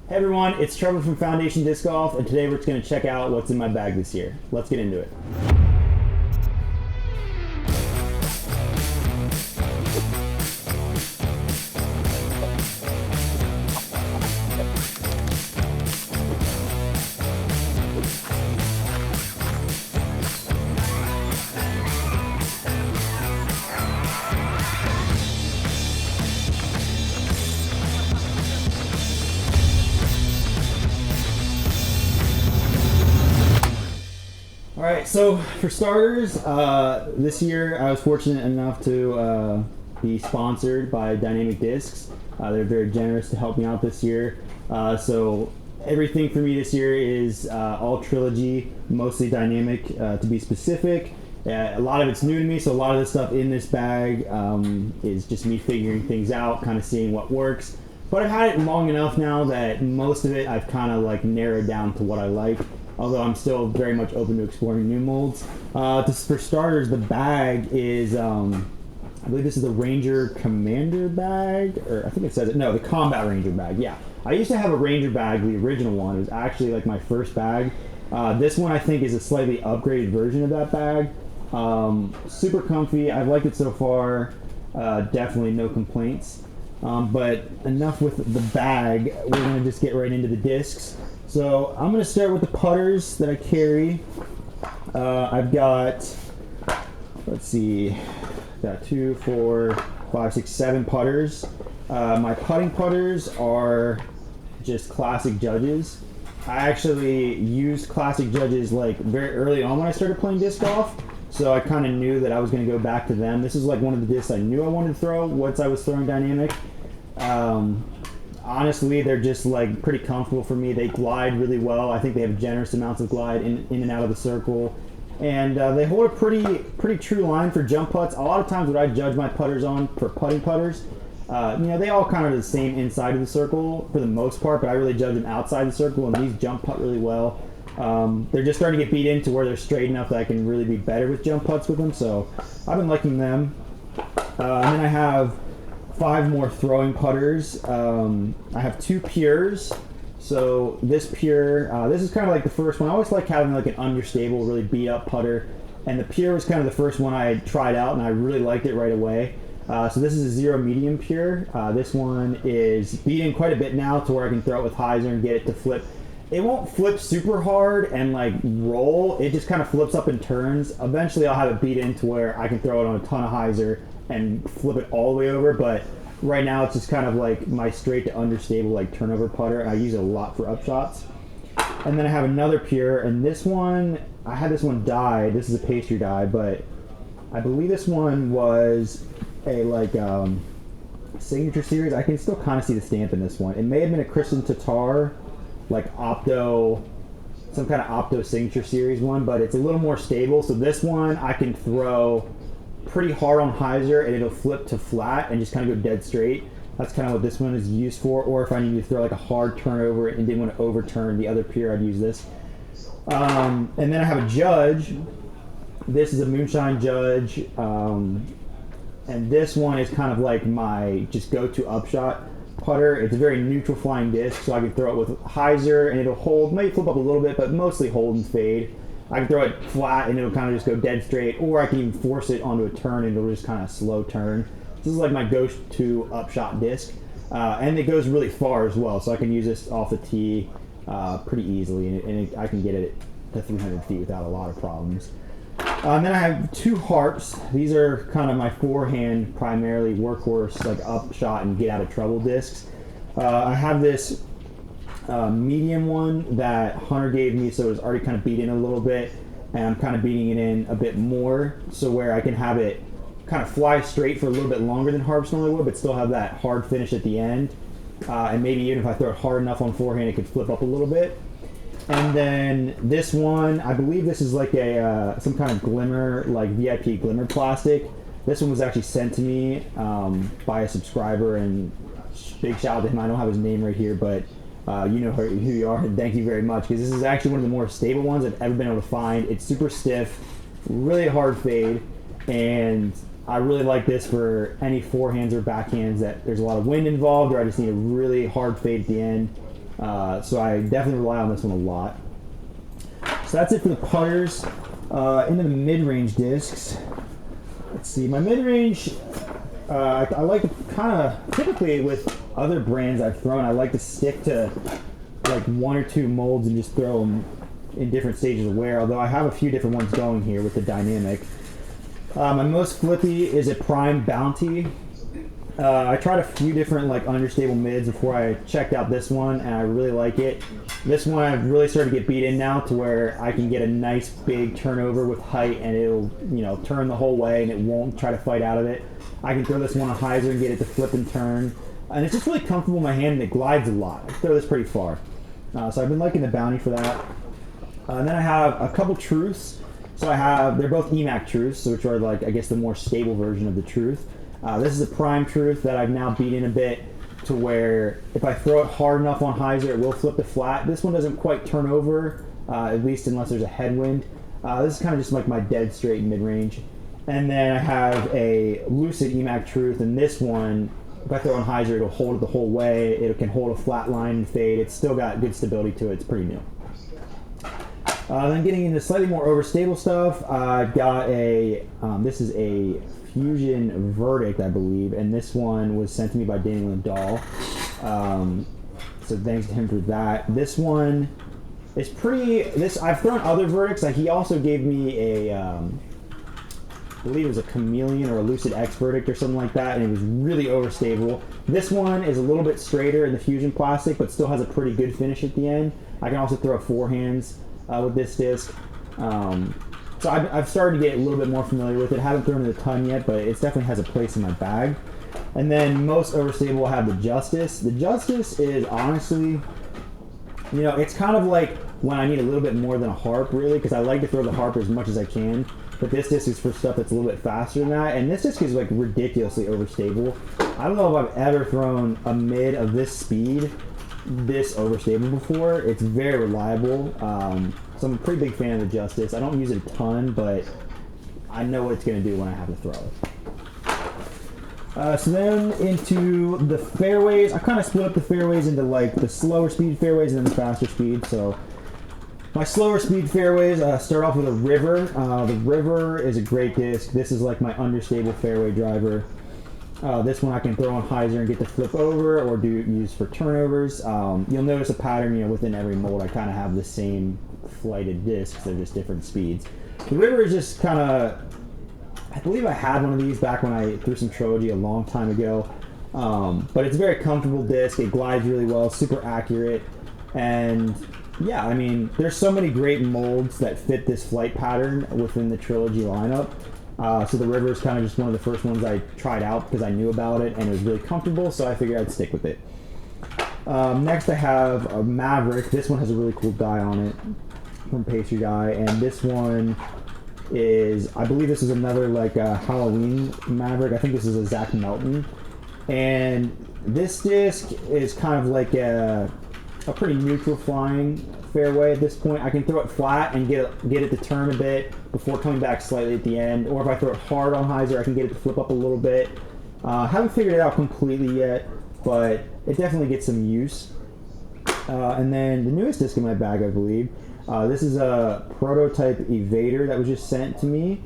Hey everyone, it's Trevor from Foundation Disc Golf, and today we're just going to check out what's in my bag this year. Let's get into it. Alright, so for starters, this year I was fortunate enough to be sponsored by Dynamic Discs. They're very generous to help me out this year. So everything for me this year is all Trilogy, mostly Dynamic to be specific. A lot of it's new to me, so a lot of the stuff in this bag is just me figuring things out, kind of seeing what works. But I've had it long enough now that most of it I've kind of like narrowed down to what I like. Although I'm still very much open to exploring new molds. For starters, the bag is, I believe this is the Ranger Commander bag, or I think it says it, no, the Combat Ranger bag, yeah. I used to have a Ranger bag, the original one. It was actually like my first bag. This one I think is a slightly upgraded version of that bag. Super comfy, I've liked it so far, definitely no complaints. But enough with the bag, we're gonna just get right into the discs. So I'm going to start with the putters that I carry. I've got, let's see, got 2, 4, 5, 6, 7 putters. My putting putters are just classic Judges. I actually used classic Judges like very early on when I started playing disc golf. So I kind of knew that I was going to go back to them. This is like one of the discs I knew I wanted to throw once I was throwing Dynamic. Honestly, they're just like pretty comfortable for me. They glide really well. I think they have generous amounts of glide in and out of the circle, and they hold a pretty true line for jump putts. A lot of times, what I judge my putters on for putting putters, they all kind of are the same inside of the circle for the most part, but I really judge them outside the circle, and these jump putt really well. They're just starting to get beat into where they're straight enough that I can really be better with jump putts with them. So I've been liking them, and then I have 5 more throwing putters. I have 2 pures. So this pure, this is kind of like the first one. I always like having like an understable, really beat up putter. And the pure was kind of the first one I tried out and I really liked it right away. So this is a 0 medium pure. This one is beating quite a bit now to where I can throw it with hyzer and get it to flip. It won't flip super hard and like roll. It just kind of flips up and turns. Eventually I'll have it beat in to where I can throw it on a ton of hyzer and flip it all the way over, but right now it's just kind of like my straight to understable like turnover putter. I use it a lot for upshots. And then I have another pure, and this one, I had this one dyed. This is a pastry dye, but I believe this one was a like signature series. I can still kind of see the stamp in this one. It may have been a Kristen Tatar, like Opto, some kind of Opto signature series one, but it's a little more stable. So this one I can throw pretty hard on hyzer and it'll flip to flat and just kind of go dead straight. That's kind of what this one is used for. Or if I need to throw like a hard turnover and didn't want to overturn the other pure, I'd use this. And then I have a Judge. This is a Moonshine Judge, and this one is kind of like my just go-to upshot putter. It's a very neutral flying disc, so I can throw it with hyzer and it'll hold, maybe flip up a little bit, but mostly hold and fade. I can throw it flat and it'll kind of just go dead straight, or I can even force it onto a turn and it'll just kind of slow turn. This is like my go-to upshot disc, and it goes really far as well, so I can use this off the tee pretty easily, and I can get it to 300 feet without a lot of problems. And then I have 2 Harps. These are kind of my forehand, primarily workhorse, like upshot and get out of trouble discs. I have this medium one that Hunter gave me, so it's already kind of beat in a little bit, and I'm kind of beating it in a bit more, so where I can have it kind of fly straight for a little bit longer than Harps normally would, but still have that hard finish at the end. And maybe even if I throw it hard enough on forehand, it could flip up a little bit. And then this one, I believe this is like a some kind of glimmer, like VIP glimmer plastic. This one was actually sent to me by a subscriber, and big shout out to him. I don't have his name right here, but you know who you are, and thank you very much, because this is actually one of the more stable ones I've ever been able to find. It's super stiff, really hard fade, and I really like this for any forehands or backhands that there's a lot of wind involved, or I just need a really hard fade at the end. So I definitely rely on this one a lot. So that's it for the putters. Into the mid-range discs. Let's see, my mid-range, I like to kind of, typically with other brands I've thrown, I like to stick to like 1 or 2 molds and just throw them in different stages of wear, although I have a few different ones going here with the dynamic. My most flippy is a Prime Bounty. I tried a few different like understable mids before I checked out this one, and I really like it. This one I've really started to get beat in now to where I can get a nice big turnover with height, and it'll, you know, turn the whole way and it won't try to fight out of it. I can throw this one on hyzer and get it to flip and turn, and it's just really comfortable in my hand and it glides a lot. I can throw this pretty far. So I've been liking the Bounty for that. And then I have a couple Truths. So they're both EMAC Truths, which are like, I guess, the more stable version of the Truth. This is a Prime Truth that I've now beat in a bit to where if I throw it hard enough on hyzer, it will flip to flat. This one doesn't quite turn over, at least unless there's a headwind. This is kind of just like my dead straight mid-range. And then I have a Lucid EMAC Truth, and this one, if I throw it on hyzer, it'll hold it the whole way. It can hold a flat line and fade. It's still got good stability to it. It's pretty new. Then getting into slightly more overstable stuff, I've got this is a Fusion Verdict, I believe, and this one was sent to me by Daniel Dahl. So thanks to him for that. This one is I've thrown other Verdicts. He also gave me I believe it was a Chameleon or a Lucid X Verdict or something like that, and it was really overstable. This one is a little bit straighter in the Fusion plastic, but still has a pretty good finish at the end. I can also throw forehands with this disc. So I've started to get a little bit more familiar with it. Haven't thrown it a ton yet, but it definitely has a place in my bag. And then most overstable will have the Justice. The Justice is honestly, you know, it's kind of like when I need a little bit more than a Harp, really, because I like to throw the Harp as much as I can. But this disc is for stuff that's a little bit faster than that. And this disc is like ridiculously overstable. I don't know if I've ever thrown a mid of this speed this overstable before. It's very reliable. So I'm a pretty big fan of the Justice. I don't use it a ton, but I know what it's going to do when I have to throw it. So then into the fairways. I kind of split up the fairways into like the slower speed fairways and then the faster speed. So my slower speed fairways start off with a River. The River is a great disc. This is like my understable fairway driver. This one I can throw on hyzer and get to flip over or use for turnovers. You'll notice a pattern, you know, within every mold. I kind of have the same flighted discs. They're just different speeds. The River is just kind of, I believe I had one of these back when I threw some Trilogy a long time ago. But it's a very comfortable disc. It glides really well, super accurate. And yeah, I mean, there's so many great molds that fit this flight pattern within the Trilogy lineup. So the River is kind of just one of the first ones I tried out because I knew about it and it was really comfortable, so I figured I'd stick with it. Next I have a Maverick. This one has a really cool die on it from Pastry Guy, and this one is, I believe this is another like Halloween Maverick. I think this is a Zach Melton. And this disc is kind of like a pretty neutral flying fairway at this point. I can throw it flat and get it to turn a bit before coming back slightly at the end, or if I throw it hard on hyzer, I can get it to flip up a little bit. Haven't figured it out completely yet, but it definitely gets some use. And then the newest disc in my bag, I believe, this is a prototype Evader that was just sent to me.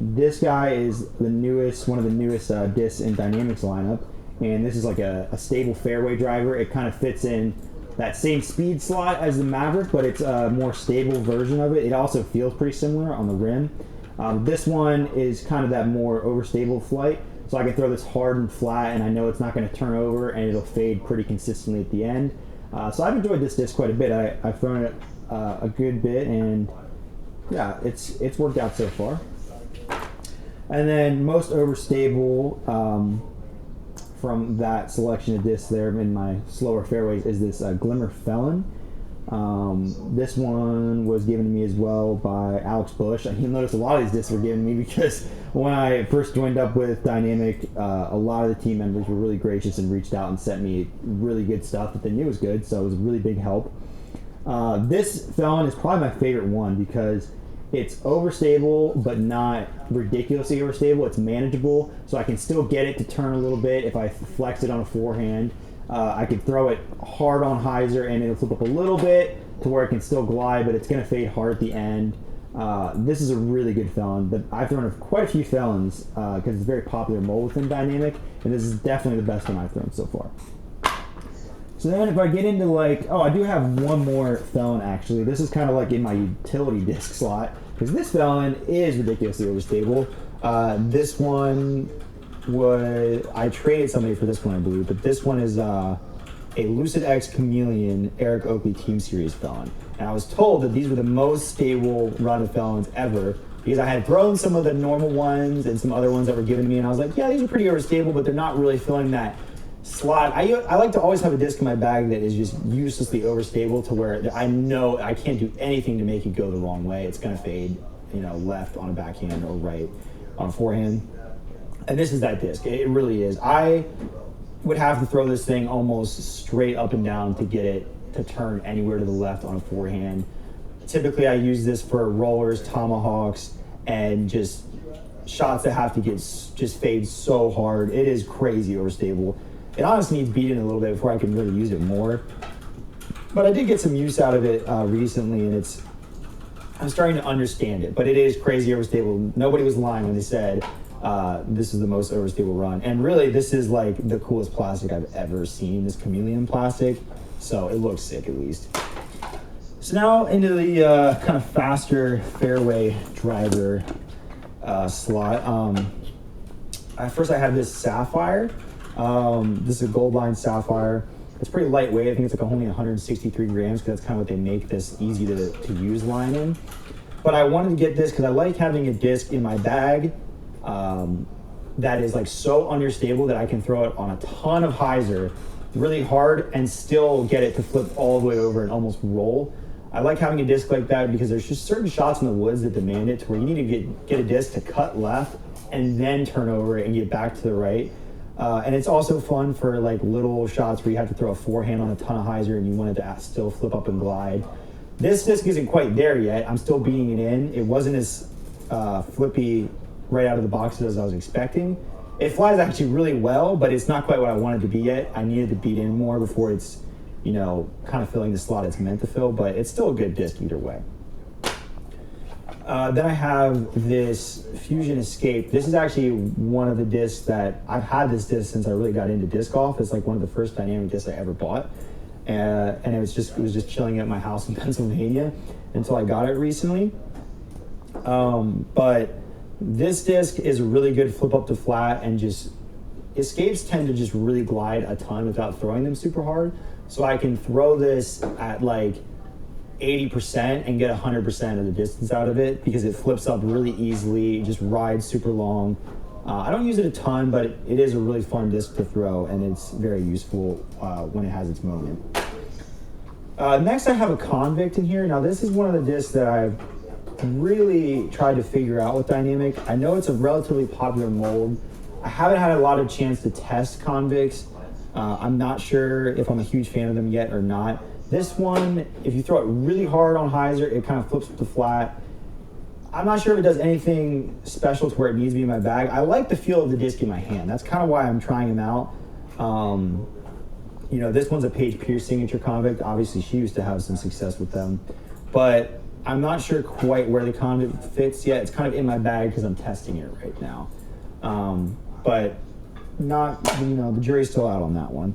This guy is one of the newest discs in Dynamics lineup, and this is like a stable fairway driver. It kind of fits in that same speed slot as the Maverick, but it's a more stable version of it. It also feels pretty similar on the rim. This one is kind of that more overstable flight, so I can throw this hard and flat, and I know it's not going to turn over, and it'll fade pretty consistently at the end. So I've enjoyed this disc quite a bit. I've thrown it a good bit, and yeah, it's worked out so far. And then most overstable from that selection of discs there in my slower fairways is this Glimmer Felon. This one was given to me as well by Alex Bush. You'll notice a lot of these discs were given to me because when I first joined up with Dynamic, a lot of the team members were really gracious and reached out and sent me really good stuff that they knew was good, so it was a really big help. This Felon is probably my favorite one because it's overstable, but not ridiculously overstable. It's manageable, so I can still get it to turn a little bit if I flex it on a forehand. I could throw it hard on hyzer and it'll flip up a little bit to where it can still glide, but it's going to fade hard at the end. This is a really good felon, but I've thrown quite a few felons because it's a very popular mold within Dynamic, and this is definitely the best one I've thrown so far. So then if I get into like, I do have one more felon actually. This is kind of like in my utility disc slot, because this felon is ridiculously overstable. This one I traded somebody for this one, I believe, but this one is a Lucid X Chameleon Eric Oakley Team Series felon. And I was told that these were the most stable run of felons ever, because I had thrown some of the normal ones and some other ones that were given to me, and I was like, yeah, these are pretty overstable, but they're not really filling that slot. I like to always have a disc in my bag that is just uselessly overstable to where I know I can't do anything to make it go the wrong way. It's going to fade, left on a backhand or right on a forehand. And this is that disc. It really is. I would have to throw this thing almost straight up and down to get it to turn anywhere to the left on a forehand. Typically, I use this for rollers, tomahawks, and just shots that have to just fade so hard. It is crazy overstable. It honestly needs beating a little bit before I can really use it more. But I did get some use out of it recently, and I'm starting to understand it. But it is crazy overstable. Nobody was lying when they said this is the most overstable run. And really, this is like the coolest plastic I've ever seen, this Chameleon plastic. So it looks sick, at least. So now into the kind of faster Fairway Driver slot. First I have this Sapphire. This is a gold line Sapphire. It's pretty lightweight. I think it's like only 163 grams because that's kind of what they make this easy to use line in. But I wanted to get this because I like having a disc in my bag that is like so understable that I can throw it on a ton of hyzer really hard and still get it to flip all the way over and almost roll. I like having a disc like that because there's just certain shots in the woods that demand it to where you need to get a disc to cut left and then turn over and get back to the right. And it's also fun for like little shots where you have to throw a forehand on a ton of hyzer and you want it to still flip up and glide. This disc isn't quite there yet. I'm still beating it in. It wasn't as flippy right out of the box as I was expecting. It flies actually really well, but it's not quite what I wanted to be yet. I needed to beat in more before it's, kind of filling the slot it's meant to fill, but it's still a good disc either way. Then I have this Fusion Escape. This is actually one of the discs that I've had this disc since I really got into disc golf. It's like one of the first dynamic discs I ever bought. And it was just chilling at my house in Pennsylvania until I got it recently. But this disc is a really good flip up to flat, and just escapes tend to just really glide a ton without throwing them super hard. So I can throw this at like 80% and get 100% of the distance out of it because it flips up really easily, just rides super long. I don't use it a ton, but it is a really fun disc to throw, and it's very useful when it has its moment. Next, I have a Convict in here. Now, this is one of the discs that I've really tried to figure out with Dynamic. I know it's a relatively popular mold. I haven't had a lot of chance to test Convicts. I'm not sure if I'm a huge fan of them yet or not. This one, if you throw it really hard on hyzer, it kind of flips to flat. I'm not sure if it does anything special to where it needs to be in my bag. I like the feel of the disc in my hand. That's kind of why I'm trying them out. This one's a Paige Pierce signature Convict. Obviously, she used to have some success with them. But I'm not sure quite where the Convict fits yet. It's kind of in my bag because I'm testing it right now. But not, the jury's still out on that one.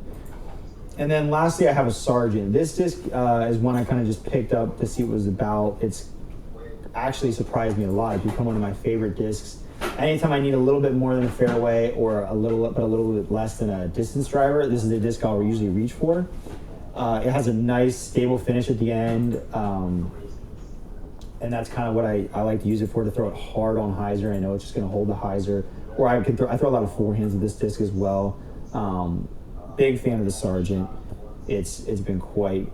And then lastly, I have a Sergeant. This disc is one I kind of just picked up to see what it was about. It's actually surprised me a lot. It's become one of my favorite discs. Anytime I need a little bit more than a fairway or a little bit less than a distance driver, this is the disc I'll usually reach for. It has a nice stable finish at the end. And that's kind of what I like to use it for, to throw it hard on hyzer. I know it's just going to hold the hyzer. Or I throw a lot of forehands with this disc as well. Big fan of the Sergeant. It's been quite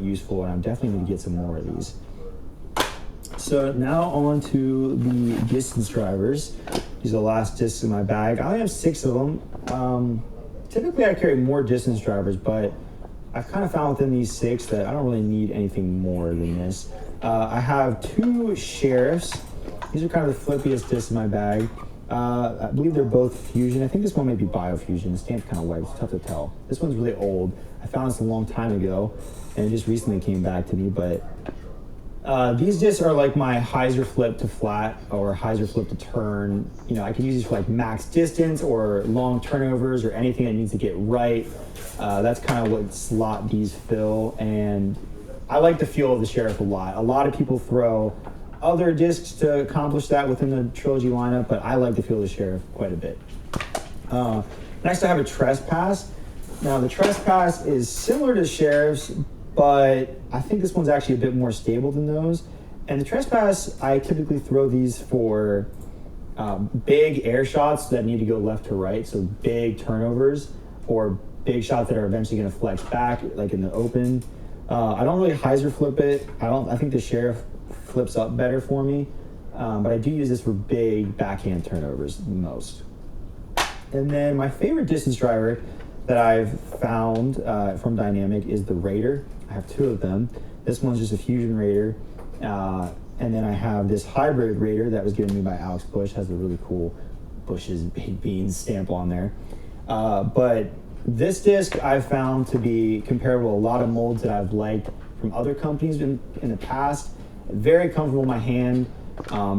useful, and I'm definitely going to get some more of these. So now on to the distance drivers. These are the last discs in my bag. I only have 6 of them. Typically I carry more distance drivers, but I've kind of found within these 6 that I don't really need anything more than this. I have 2 Sheriffs. These are kind of the flippiest discs in my bag. I believe they're both Fusion. I think this one may be Biofusion. The stamp's kind of white. It's tough to tell. This one's really old. I found this a long time ago, and it just recently came back to me. But these discs are like my hyzer flip to flat or hyzer flip to turn. You know, I can use these for like max distance or long turnovers or anything that needs to get right. That's kind of what slot these fill, and I like the feel of the Sheriff a lot. A lot of people throw other discs to accomplish that within the Trilogy lineup, but I like the feel of the Sheriff quite a bit. Next I have a Trespass. Now the Trespass is similar to Sheriff's, but I think this one's actually a bit more stable than those. And the Trespass, I typically throw these for big air shots that need to go left to right, so big turnovers or big shots that are eventually going to flex back, like in the open. I don't really hyzer flip it. I think the Sheriff flips up better for me, but I do use this for big backhand turnovers the most. And then my favorite distance driver that I've found from Dynamic is the Raider. I have two of them. This one's just a Fusion Raider, and then I have this hybrid Raider that was given me by Alex Bush. Has a really cool Bush's Baked Beans stamp on there. But this disc I've found to be comparable to a lot of molds that I've liked from other companies in the past. Very comfortable in my hand,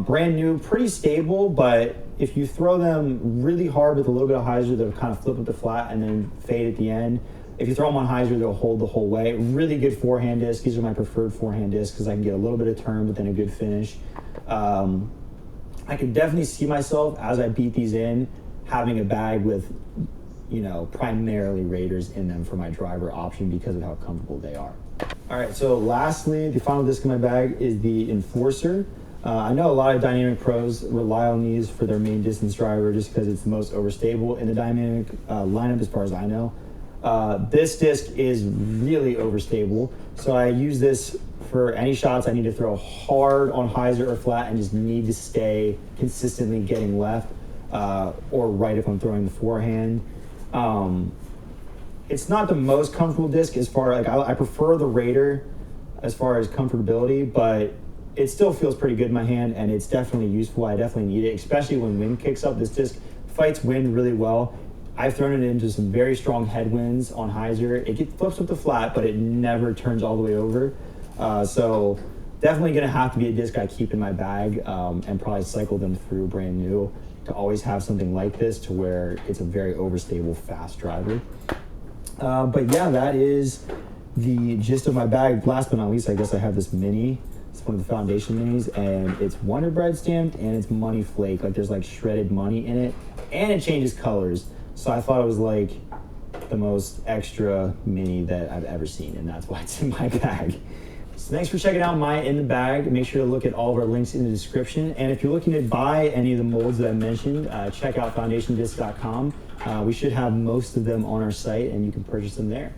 brand new, pretty stable, but if you throw them really hard with a little bit of hyzer, they'll kind of flip with the flat and then fade at the end. If you throw them on hyzer, they'll hold the whole way. Really good forehand disc. These are my preferred forehand discs because I can get a little bit of turn but then a good finish. I can definitely see myself as I beat these in having a bag with, you know, primarily Raiders in them for my driver option because of how comfortable they are. All right, so lastly, the final disc in my bag is the Enforcer. I know a lot of Dynamic pros rely on these for their main distance driver just because it's the most overstable in the Dynamic lineup as far as I know. This disc is really overstable, so I use this for any shots I need to throw hard on hyzer or flat and just need to stay consistently getting left or right if I'm throwing the forehand. It's not the most comfortable disc as far like I prefer the Raider as far as comfortability, but it still feels pretty good in my hand and it's definitely useful. I definitely need it, especially when wind kicks up. This disc fights wind really well. I've thrown it into some very strong headwinds on hyzer. It flips with the flat, but it never turns all the way over. So definitely gonna have to be a disc I keep in my bag and probably cycle them through brand new to always have something like this to where it's a very overstable, fast driver. But yeah, that is the gist of my bag. Last but not least, I guess I have this mini. It's one of the Foundation minis, and it's Wonder Bread stamped, and it's money flake. Like there's like shredded money in it, and it changes colors. So I thought it was like the most extra mini that I've ever seen, and that's why it's in my bag. So thanks for checking out my In the Bag. Make sure to look at all of our links in the description. And if you're looking to buy any of the molds that I mentioned, check out foundationdisc.com. We should have most of them on our site, and you can purchase them there.